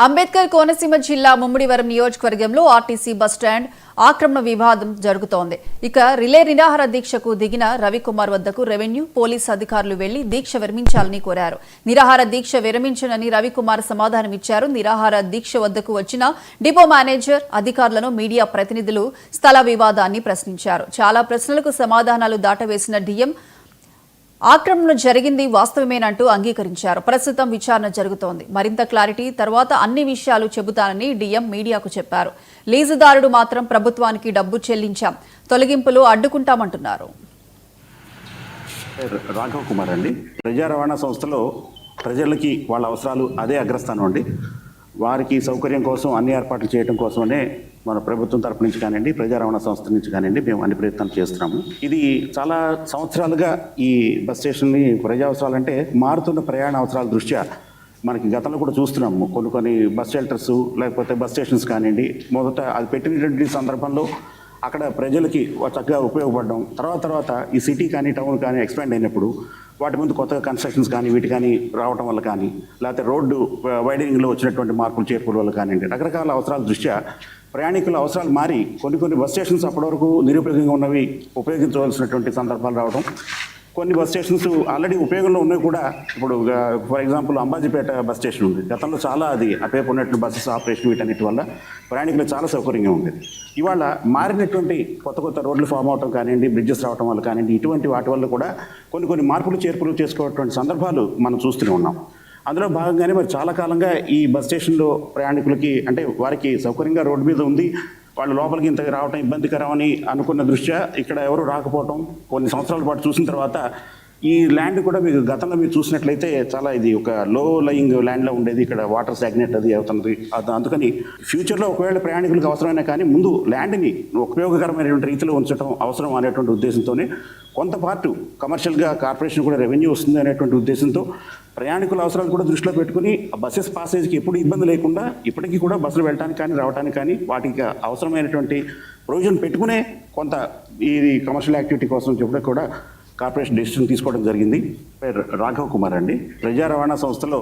అంబేద్కర్ కోనసీమ జిల్లా ముమ్మిడివరం నియోజకవర్గంలో RTC bus stand ఆక్రమణ వివాదం జరుగుతోంది. ఇక రిలే నిరాహార దీక్షకు దిగిన రవికుమార్ వద్దకు రెవెన్యూ పోలీసు అధికారులు వెళ్లి దీక్ష విరమించాలని కోరారు. నిరాహార దీక్ష విరమించనని రవికుమార్ సమాధానమిచ్చారు. నిరాహార దీక్ష వద్దకు వచ్చిన డిపో మేనేజర్ అధికారులను మీడియా ప్రతినిధులు స్థల వివాదాన్ని ప్రశ్నించారు. చాలా ప్రశ్నలకు సమాధానాలు దాటవేసిన డిఎం ఆక్రమణ జరిగింది వాస్తవమేనంటూ అంగీకరించారు. ప్రస్తుతం విచారణ జరుగుతోంది. మరింత క్లారిటీ తర్వాత అన్ని విషయాలు చెబుతానని డిఎం మీడియాకు చెప్పారు. లీజుదారుడు మాత్రం ప్రభుత్వానికి డబ్బు చెల్లించాం, తొలగింపులు అడ్డుకుంటామంటున్నారు. రాఘవ్ కుమార్ అండి. ప్రజా రవాణా సంస్థలో ప్రజలకి వాళ్ళ అవసరాలు అదే అగ్రస్థానం అండి. వారికి సౌకర్యం కోసం అన్ని ఏర్పాట్లు చేయడం కోసమనే మన ప్రభుత్వం తరపు నుంచి కానివ్వండి, ప్రజా రవాణా సంస్థ నుంచి కానివ్వండి, మేము అన్ని ప్రయత్నాలు చేస్తున్నాము. ఇది చాలా సంవత్సరాలుగా ఈ బస్ స్టేషన్ని ప్రజా అవసరాలంటే మారుతున్న ప్రయాణ అవసరాల దృష్ట్యా మనకి గతంలో కూడా చూస్తున్నాము. కొన్ని బస్ షెల్టర్స్ లేకపోతే బస్ స్టేషన్స్ కానివ్వండి, మొదట అది పెట్టినటువంటి సందర్భంలో అక్కడ ప్రజలకి చక్కగా ఉపయోగపడడం, తర్వాత ఈ సిటీ కానీ టౌన్ కానీ ఎక్స్పాండ్ అయినప్పుడు వాటి ముందు కొత్తగా కన్స్ట్రక్షన్స్ కానీ వీటి కానీ రావడం వల్ల కానీ, లేకపోతే రోడ్డు వైడనింగ్లో వచ్చినటువంటి మార్పులు చేర్పుల వల్ల కానివ్వండి, రకరకాల అవసరాల దృష్ట్యా ప్రయాణికుల అవసరాలు మారి కొన్ని బస్ స్టేషన్స్ అప్పటి వరకు నిరుపయోగంగా ఉన్నవి ఉపయోగించవలసినటువంటి సందర్భాలు రావడం, కొన్ని బస్ స్టేషన్స్ ఆల్రెడీ ఉపయోగంలో ఉన్నవి కూడా ఇప్పుడు for example Ambajipeta bus station ఉంది. గతంలో చాలా అది అటువైపు ఉన్నట్లు బస్సెస్ ఆపరేషన్ వీటన్నిటి వల్ల ప్రయాణికులకు చాలా సౌకర్యంగా ఉండేది. ఇవాళ మారినటువంటి కొత్త రోడ్లు ఫామ్ అవడం కానివ్వండి, బ్రిడ్జెస్ రావడం వల్ల కానివ్వండి, ఇటువంటి వాటి వల్ల కూడా కొన్ని మార్పులు చేర్పులు చేసుకోవటువంటి సందర్భాలు మనం చూస్తూనే ఉన్నాం. అందులో భాగంగానే మరి చాలా కాలంగా ఈ బస్ స్టేషన్లో ప్రయాణికులకి అంటే వారికి సౌకర్యంగా రోడ్డు మీద ఉంది, వాళ్ళు లోపలికి ఇంత రావడం ఇబ్బందికరమని అనుకున్న దృష్ట్యా ఇక్కడ ఎవరు రాకపోవటం కొన్ని సంవత్సరాల పాటు చూసిన తర్వాత ఈ ల్యాండ్ కూడా మీకు గతంలో మీరు చూసినట్లయితే చాలా ఇది ఒక లో లయింగ్ ల్యాండ్లో ఉండేది. ఇక్కడ వాటర్ స్టాగ్నేట్ అది అవుతుంది. అందుకని ఫ్యూచర్లో ఒకవేళ ప్రయాణికులకు అవసరమైనా కానీ ముందు ల్యాండ్ని ఉపయోగకరమైనటువంటి రీతిలో ఉంచడం అవసరం అనేటువంటి ఉద్దేశంతోనే కొంత పార్టు కమర్షియల్గా కార్పొరేషన్ కూడా రెవెన్యూ వస్తుంది అనేటువంటి ఉద్దేశంతో ప్రయాణికుల అవసరాలు కూడా దృష్టిలో పెట్టుకుని బస్సెస్ పాసేజ్కి ఎప్పుడు ఇబ్బంది లేకుండా ఇప్పటికీ కూడా బస్సులు వెళ్ళడానికి కానీ రావడానికి కానీ వాటికి అవసరమైనటువంటి ప్రొవిజన్ పెట్టుకునే కొంత ఈ కమర్షియల్ యాక్టివిటీ కోసం చెప్పడం కూడా కార్పొరేషన్ డెసిషన్ తీసుకోవడం జరిగింది. రాఘవ్ కుమార్ అండి. ప్రజా రవాణా సంస్థలో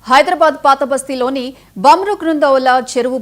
హైదరాబాద్ పాత బస్తీలోని బమ్రుక్ నుందౌలా చెరువు